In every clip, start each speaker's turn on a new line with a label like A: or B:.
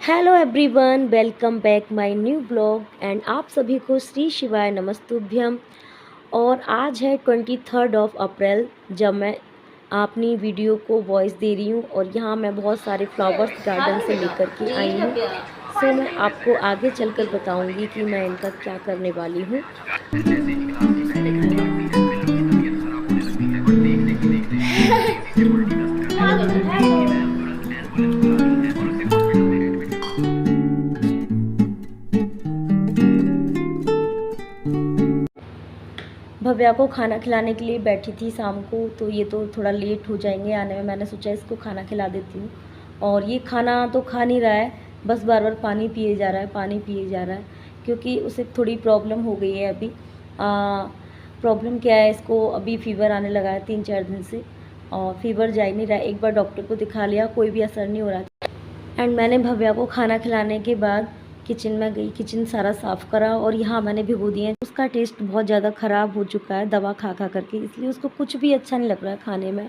A: Hello everyone, welcome back my new blog and आप सभी को श्री शिवाय नमस्तुभ्यम। और आज है 23 अप्रैल जब मैं अपनी वीडियो को वॉइस दे रही हूँ और यहाँ मैं बहुत सारे फ्लावर्स गार्डन से लेकर के आई हूँ। सो मैं आपको आगे चलकर बताऊँगी कि मैं इनका क्या करने वाली हूँ। भव्या को खाना खिलाने के लिए बैठी थी शाम को, तो ये तो थोड़ा लेट हो जाएंगे आने में। मैंने सोचा इसको खाना खिला देती हूँ। और ये खाना तो खा नहीं रहा है, बस बार बार पानी पिए जा रहा है, पानी पिए जा रहा है, क्योंकि उसे थोड़ी प्रॉब्लम हो गई है अभी। प्रॉब्लम क्या है, इसको अभी फ़ीवर आने लगा है 3-4 दिन से, और फ़ीवर जा ही नहीं रहा है। एक बार डॉक्टर को दिखा लिया, कोई भी असर नहीं हो रहा। एंड मैंने भव्या को खाना खिलाने के बाद किचन में गई, किचन सारा साफ़ करा और यहाँ मैंने भिगो दिए। उसका टेस्ट बहुत ज़्यादा ख़राब हो चुका है दवा खा खा करके, इसलिए उसको कुछ भी अच्छा नहीं लग रहा है खाने में।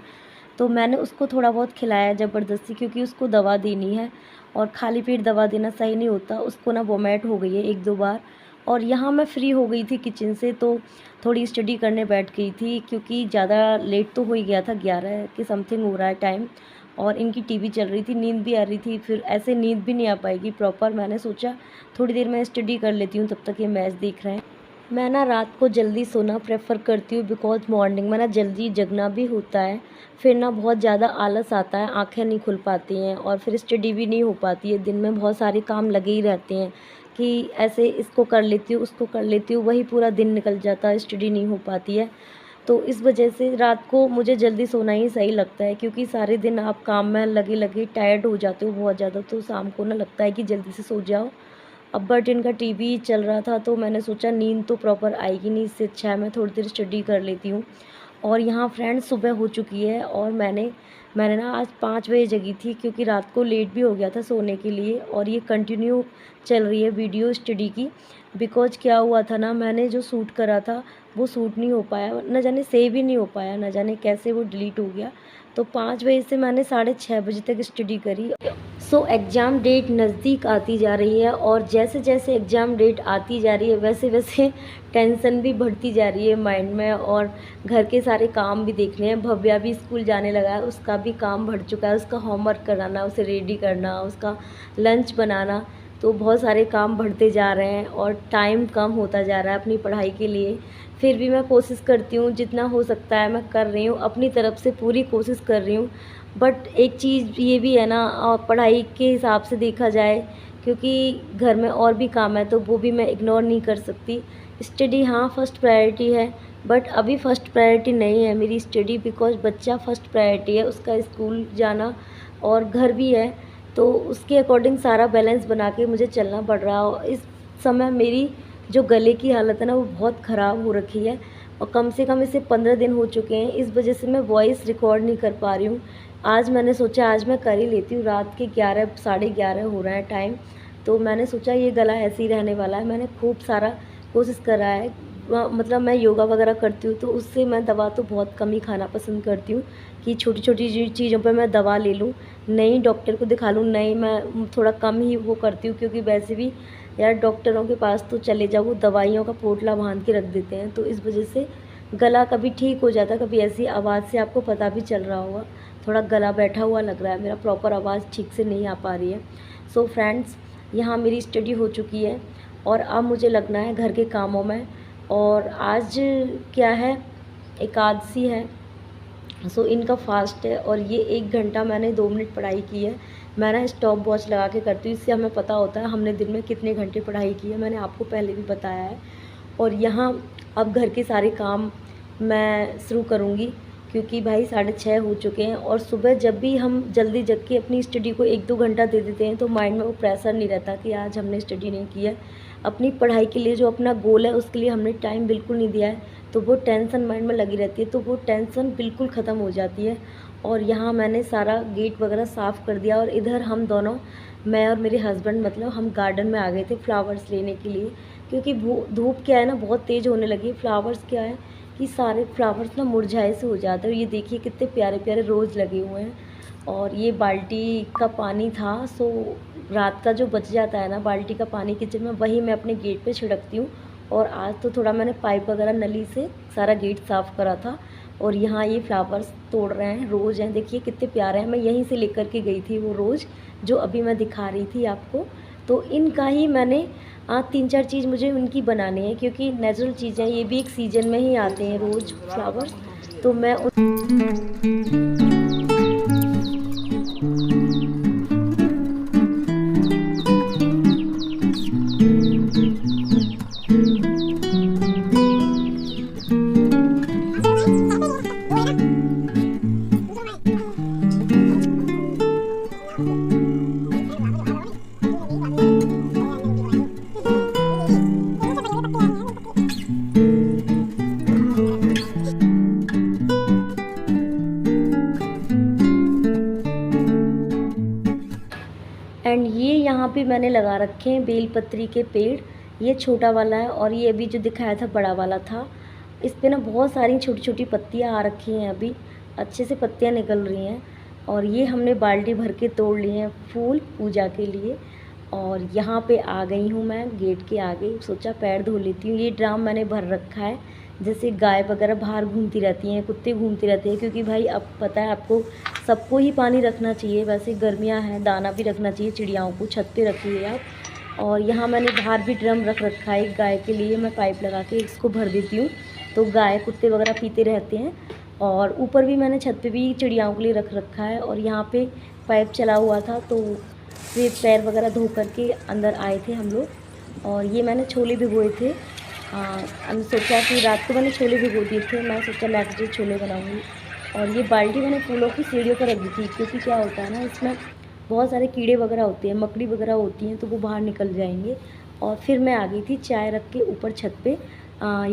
A: तो मैंने उसको थोड़ा बहुत खिलाया ज़बरदस्ती, क्योंकि उसको दवा देनी है और खाली पेट दवा देना सही नहीं होता। उसको ना वोमिट हो गई है 1-2 बार। और यहाँ मैं फ्री हो गई थी किचन से, तो थोड़ी स्टडी करने बैठ गई थी, क्योंकि ज़्यादा लेट तो हो ही गया था, 11 के समथिंग हो रहा है टाइम। और इनकी टीवी चल रही थी, नींद भी आ रही थी, फिर ऐसे नींद भी नहीं आ पाएगी प्रॉपर। मैंने सोचा थोड़ी देर मैं स्टडी कर लेती हूँ, तब तक ये मैच देख रहे हैं। मैं ना रात को जल्दी सोना प्रेफर करती हूँ, बिकॉज मॉर्निंग में ना जल्दी जगना भी होता है। फिर ना बहुत ज़्यादा आलस आता है, आंखें नहीं खुल पाती हैं और फिर स्टडी भी नहीं हो पाती है। दिन में बहुत सारे काम लगे ही रहते हैं कि ऐसे इसको कर लेती हूँ, उसको कर लेती हूँ, वही पूरा दिन निकल जाता है, स्टडी नहीं हो पाती है। तो इस वजह से रात को मुझे जल्दी सोना ही सही लगता है, क्योंकि सारे दिन आप काम में लगे लगे टायर्ड हो जाते हो बहुत ज़्यादा, तो शाम को ना लगता है कि जल्दी से सो जाओ। अब बट इनका टीवी चल रहा था, तो मैंने सोचा नींद तो प्रॉपर आएगी नहीं, इससे अच्छा है मैं थोड़ी देर स्टडी कर लेती हूँ। और यहाँ फ्रेंड्स सुबह हो चुकी है और मैंने ना आज 5 बजे जगी थी, क्योंकि रात को लेट भी हो गया था सोने के लिए। और ये कंटिन्यू चल रही है वीडियो स्टडी की, बिकॉज क्या हुआ था ना, मैंने जो शूट करा था वो शूट नहीं हो पाया, न जाने सेव ही नहीं हो पाया, न जाने कैसे वो डिलीट हो गया। तो 5 बजे से मैंने 6:30 बजे तक स्टडी करी। सो एग्ज़ाम डेट नज़दीक आती जा रही है, और जैसे जैसे एग्ज़ाम डेट आती जा रही है वैसे वैसे टेंशन भी बढ़ती जा रही है माइंड में, और घर के सारे काम भी देखने हैं। भव्या भी स्कूल जाने लगा है, उसका भी काम बढ़ चुका है, उसका होमवर्क कराना, उसे रेडी करना, उसका लंच बनाना। तो बहुत सारे काम बढ़ते जा रहे हैं और टाइम कम होता जा रहा है अपनी पढ़ाई के लिए। फिर भी मैं कोशिश करती हूँ, जितना हो सकता है मैं कर रही हूँ, अपनी तरफ से पूरी कोशिश कर रही हूँ। बट एक चीज़ ये भी है ना, पढ़ाई के हिसाब से देखा जाए, क्योंकि घर में और भी काम है, तो वो भी मैं इग्नोर नहीं कर सकती। स्टडी हाँ फर्स्ट प्रायोरिटी है, बट अभी फर्स्ट प्रायोरिटी नहीं है मेरी स्टडी, बिकॉज बच्चा फर्स्ट प्रायोरिटी है, उसका स्कूल जाना और घर भी है। तो उसके अकॉर्डिंग सारा बैलेंस बना के मुझे चलना पड़ रहा है। इस समय मेरी जो गले की हालत है ना, वो बहुत ख़राब हो रखी है, और कम से कम इसे 15 दिन हो चुके हैं। इस वजह से मैं वॉइस रिकॉर्ड नहीं कर पा रही हूँ। आज मैंने सोचा आज मैं कर ही लेती हूँ, रात के 11 साढ़े 11 हो रहा है टाइम। तो मैंने सोचा ये गला ऐसे ही रहने वाला है। मैंने खूब सारा कोशिश करा है, मतलब मैं योगा वगैरह करती हूँ, तो उससे मैं दवा तो बहुत कम ही खाना पसंद करती हूँ, कि छोटी छोटी चीज़ों पर मैं दवा ले लूँ, नहीं डॉक्टर को दिखा लूँ, नहीं मैं थोड़ा कम ही वो करती हूँ। क्योंकि वैसे भी यार डॉक्टरों के पास तो चले जाओ, वो दवाइयों का पोटला बांध के रख देते हैं। तो इस वजह से गला कभी ठीक हो जाता है, कभी ऐसी आवाज़ से आपको पता भी चल रहा होगा, थोड़ा गला बैठा हुआ लग रहा है मेरा, प्रॉपर आवाज़ ठीक से नहीं आ पा रही है। सो फ्रेंड्स, यहाँ मेरी स्टडी हो चुकी है और अब मुझे लगना है घर के कामों में। और आज क्या है, एकादशी है, सो इनका फास्ट है, और ये 1 घंटा मैंने 2 मिनट पढ़ाई की है। मैं ना स्टॉप वॉच लगा के करती हूँ, इससे हमें पता होता है हमने दिन में कितने घंटे पढ़ाई की है, मैंने आपको पहले भी बताया है। और यहाँ अब घर के सारे काम मैं शुरू करूँगी, क्योंकि भाई 6:30 हो चुके हैं। और सुबह जब भी हम जल्दी जग के अपनी स्टडी को 1-2 घंटा दे देते हैं, तो माइंड में वो प्रेशर नहीं रहता कि आज हमने स्टडी नहीं की है। अपनी पढ़ाई के लिए जो अपना गोल है उसके लिए हमने टाइम बिल्कुल नहीं दिया है, तो वो टेंशन माइंड में लगी रहती है, तो वो टेंशन बिल्कुल ख़त्म हो जाती है। और यहाँ मैंने सारा गेट वगैरह साफ़ कर दिया, और इधर हम दोनों, मैं और मेरे हस्बैंड, मतलब हम गार्डन में आ गए थे फ्लावर्स लेने के लिए, क्योंकि धूप क्या है ना बहुत तेज़ होने लगी। फ्लावर्स क्या है कि सारे फ्लावर्स ना मुरझाए से हो जाते हैं। और ये देखिए कितने प्यारे प्यारे रोज़ लगे हुए हैं, और ये बाल्टी का पानी था, सो रात का जो बच जाता है ना बाल्टी का पानी किचन में, वही मैं अपने गेट पे छिड़कती हूँ। और आज तो थोड़ा मैंने पाइप वगैरह नली से सारा गेट साफ़ करा था। और यहाँ ये फ्लावर्स तोड़ रहे हैं, रोज़ हैं, देखिए कितने प्यारे हैं। मैं यहीं से लेकर के गई थी वो रोज़ जो अभी मैं दिखा रही थी आपको। तो इनका ही मैंने 3-4 चीज़ मुझे उनकी बनानी है, क्योंकि नेचुरल चीज़ें ये भी एक सीज़न में ही आते हैं रोज़ फ्लावर्स। तो मैं एंड ये यहाँ पे मैंने लगा रखे हैं बेलपत्री के पेड़। ये छोटा वाला है और ये अभी जो दिखाया था बड़ा वाला था। इस पे ना बहुत सारी छोटी छोटी पत्तियाँ आ रखी हैं, अभी अच्छे से पत्तियाँ निकल रही हैं। और ये हमने बाल्टी भर के तोड़ लिए हैं फूल पूजा के लिए। और यहाँ पे आ गई हूँ मैं गेट के आगे, सोचा पैर धो लेती हूँ। ये ड्राम मैंने भर रखा है, जैसे गाय वगैरह बाहर घूमती रहती हैं, कुत्ते घूमते रहते हैं, क्योंकि भाई अब पता है आपको सबको ही पानी रखना चाहिए। वैसे गर्मियाँ हैं, दाना भी रखना चाहिए चिड़ियाओं को, छत पे रखिए आप। और यहाँ मैंने बाहर भी ड्रम रख रखा है, एक गाय के लिए मैं पाइप लगा के इसको भर देती हूँ, तो गाय कुत्ते वगैरह पीते रहते हैं। और ऊपर भी मैंने छत पे भी चिड़ियाओं के लिए रख रखा है। और यहाँ पे पाइप चला हुआ था, तो फिर पैर वगैरह धो करके अंदर आए थे हम लोग। और ये मैंने छोले भिगोए थे। मैंने सोचा कि रात को मैंने छोले भिगो दिए थे, मैं सोचा नेक्स्ट छोले बनाऊँगी। और ये बाल्टी मैंने फूलों की सीढ़ियों पर रख दी थी, क्योंकि क्या होता है ना, इसमें बहुत सारे कीड़े वगैरह होते हैं, मकड़ी वगैरह होती हैं, तो वो बाहर निकल जाएंगे। और फिर मैं आ गई थी चाय रख के ऊपर छत पे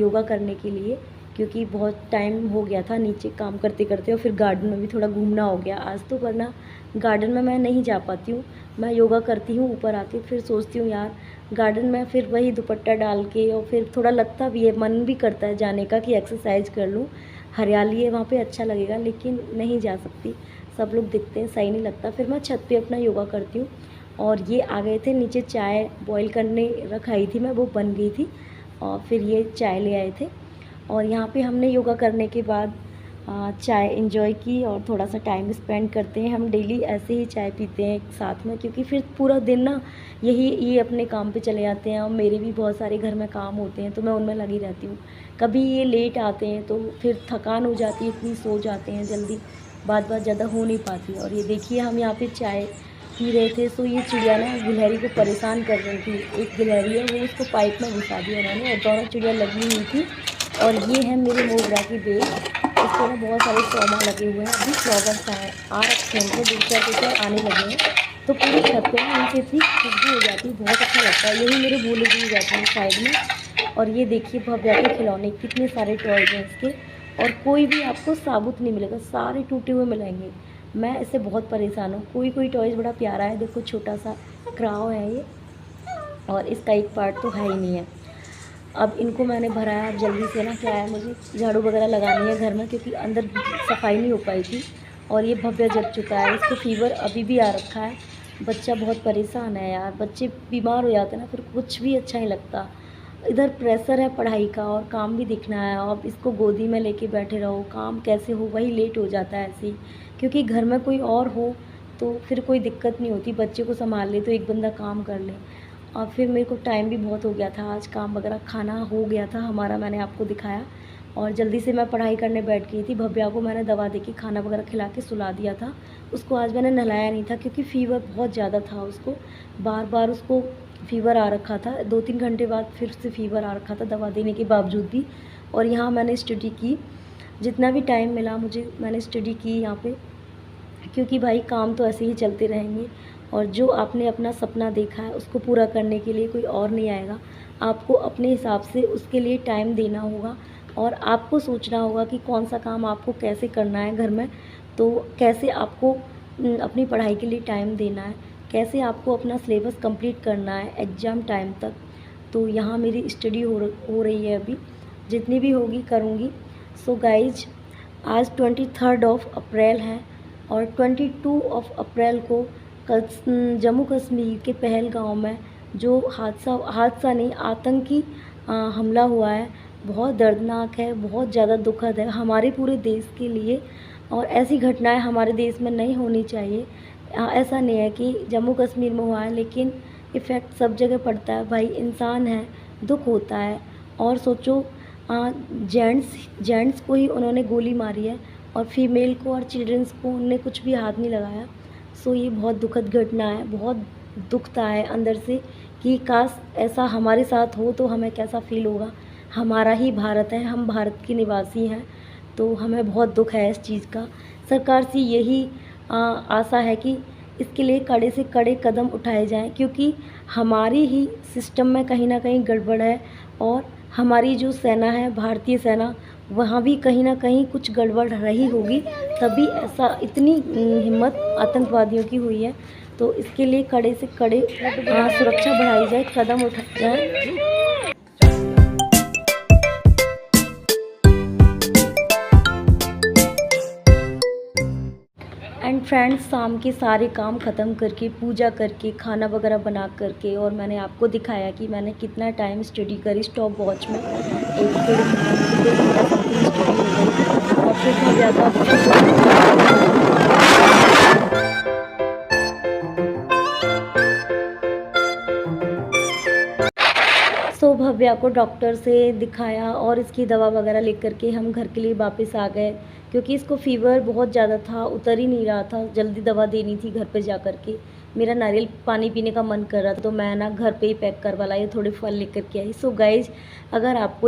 A: योगा करने के लिए, क्योंकि बहुत टाइम हो गया था नीचे काम करते करते। और फिर गार्डन में भी थोड़ा घूमना हो गया आज तो, वरना गार्डन में मैं नहीं जा पाती हूँ। मैं योगा करती हूँ ऊपर आके, फिर सोचती हूँ यार गार्डन में फिर वही दुपट्टा डाल के, और फिर थोड़ा लगता भी है, मन भी करता है जाने का कि एक्सरसाइज कर लूँ, हरियाली है वहाँ पे, अच्छा लगेगा, लेकिन नहीं जा सकती, सब लोग दिखते हैं, सही नहीं लगता। फिर मैं छत पे अपना योगा करती हूँ। और ये आ गए थे नीचे, चाय बॉईल करने रखाई थी मैं, वो बन गई थी, और फिर ये चाय ले आए थे। और यहाँ पे हमने योगा करने के बाद चाय एंजॉय की, और थोड़ा सा टाइम स्पेंड करते हैं। हम डेली ऐसे ही चाय पीते हैं साथ में, क्योंकि फिर पूरा दिन ना ये अपने काम पे चले जाते हैं, और मेरे भी बहुत सारे घर में काम होते हैं, तो मैं उनमें लगी रहती हूँ। कभी ये लेट आते हैं तो फिर थकान हो जाती है, इतनी सो जाते हैं जल्दी, बात ज़्यादा हो नहीं पाती। और ये देखिए हम यहाँ पे चाय पी रहे थे, तो ये चिड़िया ना गिलहरी को परेशान कर रही थी। एक गिलहरी है, वो उसको पाइप में घुसा दिया उन्होंने, और दोनों चिड़िया लगी हुई थी। और ये है मेरे मोगरा की बेल, इस पर ना बहुत सारे शोमा लगे हुए हैं, अभी फ्लावर्स आ रखे हैं, दूसरा आने लगे हैं। तो पूरी छत पे ना इनसे इतनी खुशबू हो जाती है, बहुत अच्छा लगता है। यही मेरे भूले भी जाते हैं साइड में। और ये देखिए भव्या के खिलौने, कितने सारे टॉयज हैं इसके, और कोई भी आपको साबुत नहीं मिलेगा, सारे टूटे हुए मिलेंगे। मैं इससे बहुत परेशान हूँ। कोई टॉयज बड़ा प्यारा है, देखो छोटा सा क्राउ है ये, और इसका एक पार्ट तो है ही नहीं है। अब इनको मैंने भरा है, अब जल्दी से ना क्या है, मुझे झाड़ू वगैरह लगानी है घर में, क्योंकि अंदर सफाई नहीं हो पाई थी। और ये भव्या जग चुका है, इसको फीवर अभी भी आ रखा है। बच्चा बहुत परेशान है यार, बच्चे बीमार हो जाते हैं ना, फिर कुछ भी अच्छा नहीं लगता। इधर प्रेशर है पढ़ाई का, और काम भी दिखना है, और इसको गोदी में लेके बैठे रहो, काम कैसे हो, वही लेट हो जाता है ऐसे ही। क्योंकि घर में कोई और हो तो फिर कोई दिक्कत नहीं होती, बच्चे को संभाल ले तो एक बंदा काम कर ले। और फिर मेरे को टाइम भी बहुत हो गया था, आज काम वगैरह खाना हो गया था हमारा, मैंने आपको दिखाया। और जल्दी से मैं पढ़ाई करने बैठ गई थी। भव्या को मैंने दवा दे के खाना वगैरह खिला के सुला दिया था। उसको आज मैंने नहलाया नहीं था, क्योंकि फ़ीवर बहुत ज़्यादा था उसको, बार बार उसको फ़ीवर आ रखा था, 2-3 घंटे बाद फिर से फ़ीवर आ रखा था दवा देने के बावजूद भी। और यहाँ मैंने स्टडी की, जितना भी टाइम मिला मुझे मैंने स्टडी की यहाँ पे, क्योंकि भाई काम तो ऐसे ही चलते रहेंगे। और जो आपने अपना सपना देखा है उसको पूरा करने के लिए कोई और नहीं आएगा, आपको अपने हिसाब से उसके लिए टाइम देना होगा। और आपको सोचना होगा कि कौन सा काम आपको कैसे करना है घर में, तो कैसे आपको अपनी पढ़ाई के लिए टाइम देना है, कैसे आपको अपना सिलेबस कंप्लीट करना है एग्ज़ाम टाइम तक। तो यहाँ मेरी स्टडी हो रही है अभी, जितनी भी होगी करूँगी। सो गाइज, आज 23 अप्रैल है, और 22 अप्रैल को जम्मू कश्मीर के पहलगाँव में जो हादसा नहीं, आतंकी हमला हुआ है, बहुत दर्दनाक है, बहुत ज़्यादा दुखद है हमारे पूरे देश के लिए। और ऐसी घटनाएं हमारे देश में नहीं होनी चाहिए। ऐसा नहीं है कि जम्मू कश्मीर में हुआ है, लेकिन इफ़ेक्ट सब जगह पड़ता है भाई, इंसान है, दुख होता है। और सोचो, जेंट्स को ही उन्होंने गोली मारी है और फीमेल को और चिल्ड्रंस को उन्होंने कुछ भी हाथ नहीं लगाया। सो ये बहुत दुखद घटना है, बहुत दुखता है अंदर से कि काश ऐसा हमारे साथ हो तो हमें कैसा फ़ील होगा। हमारा ही भारत है, हम भारत के निवासी हैं, तो हमें बहुत दुख है इस चीज़ का। सरकार से यही आशा है कि इसके लिए कड़े से कड़े कदम उठाए जाएं, क्योंकि हमारी ही सिस्टम में कहीं ना कहीं गड़बड़ है। और हमारी जो सेना है, भारतीय सेना, वहाँ भी कहीं ना कहीं कुछ गड़बड़ रही होगी, तभी ऐसा इतनी हिम्मत आतंकवादियों की हुई है। तो इसके लिए कड़े से कड़े सुरक्षा बढ़ाई जाए, कदम उठाए जाए। एंड फ्रेंड्स, शाम के सारे काम ख़त्म करके, पूजा करके, खाना वगैरह बना करके, और मैंने आपको दिखाया कि मैंने कितना टाइम स्टडी करी स्टॉप वॉच में, एक डेढ़ घंटा समथिंग स्टडी हो गई। और फिर मैं ज़्यादा भव्या को डॉक्टर से दिखाया और इसकी दवा वगैरह लेकर के हम घर के लिए वापस आ गए, क्योंकि इसको फ़ीवर बहुत ज़्यादा था, उतर ही नहीं रहा था। जल्दी दवा देनी थी घर पे जा कर के। मेरा नारियल पानी पीने का मन कर रहा था, तो मैं ना घर पे ही पैक करवा लाई, थोड़े फल लेकर के आई। सो गाइज, अगर आपको